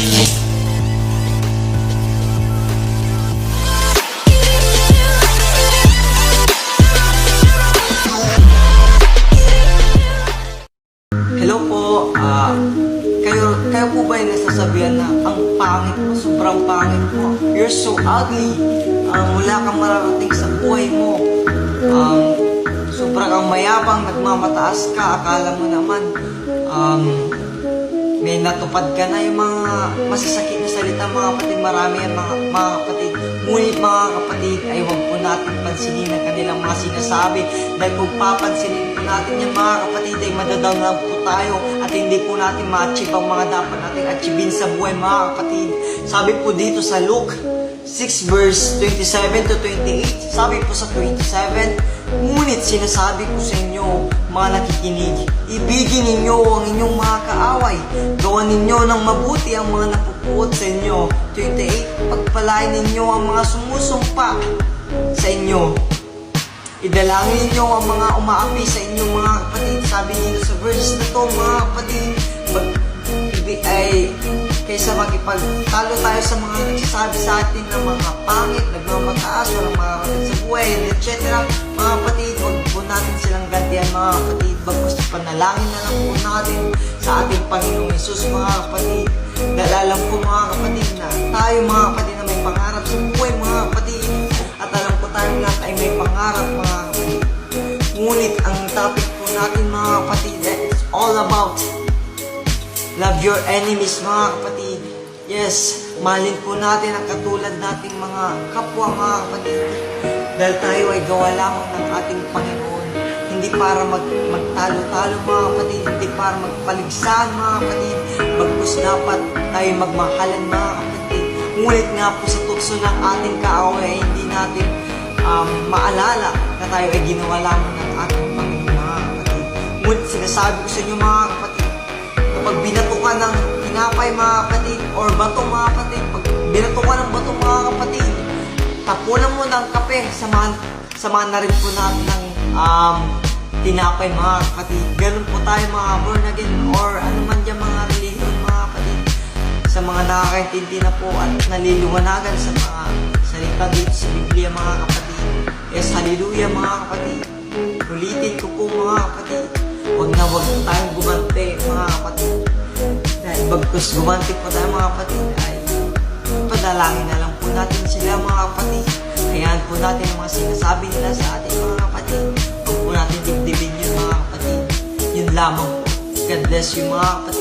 Hello po, kayo po ba yung nasasabihan na ang pangit mo, sobrang pangit mo, you're so ugly, wala kang mararating sa buhay mo, sobrang kang mayabang, nagmamataas ka, akala mo naman, may natupad ka na yung mga masasakit na salita mga kapatid, marami yan mga kapatid. Ngunit mga kapatid ay huwag po natin pansinin ang kanilang mga sinasabi, dahil kung papansinin po natin yan mga kapatid ay madadown lang po tayo at hindi po natin ma-achieve ang mga dapat natin achievein sa buhay mga kapatid. Sabi po dito sa Luke 6 verse 27 to 28, sabi po sa 27, ngunit sinasabi ko sa inyo, mga nakikinig, ibigin ninyo ang inyong mga kaaway, gawan ninyo ng mabuti ang mga napupuot sa inyo. 28, pagpalain ninyo ang mga sumusumpa sa inyo, idalangin ninyo ang mga umaapi sa inyo mga kapatid. Sabi dito sa verse na to mga kapatid, ay kaysa makipagtalo tayo sa mga nagsasabi sa atin ng mga pangit, nagmamataas, walang makakapit sa buhay, etc. Mga kapatid, huwag po natin silang gantihan mga kapatid, bagkus panalangin na lang po natin sa ating Panginoong Hesus mga kapatid. Dahil alam po mga kapatid na tayo mga kapatid na may pangarap sa buhay mga kapatid, at alam po tayo lahat ay may pangarap mga kapatid. Ngunit ang topic po natin mga kapatid, it's all about love your enemies mga kapatid. Yes, mahalin po natin ang katulad nating mga kapwa mga kapatid. Dahil tayo ay gawa lamang ng ating Panginoon. Hindi para magtalo-talo mga kapatid, hindi para magpaligsahan mga kapatid. Bagkus dapat tayo magmahalan mga kapatid. Ngunit nga po sa tukso ng ating kaaway, hindi natin maalala na tayo ay ginawa lamang ng ating Panginoon mga kapatid. Ngunit sinasabi ko sa inyo mga kapatid, kapag binato ka ng tinapay mga kapatid or bato mga kapatid, pag binato ka ng bato mga kapatid, tapunan mo ng kape, samahan na rin po natin ng tinapay mga kapatid. Ganun po tayo mga born again or ano man dyan mga religion mga kapatid, sa mga nakakaintindi na po at naliliwanagan sa mga salita dito sa Biblia mga kapatid. Yes, hallelujah mga kapatid. Ulitin ko po mga kapatid, huwag tayong gumante mga kapatid. Dahil bagkus gumante po tayo mga kapatid ay padalangin na lang po natin sila mga kapatid. Hayaan po natin ang mga sinasabi nila sa ating mga kapatid. Huwag po natin dibdibin yun mga kapatid. Yun lamang po. God bless you mga kapatid.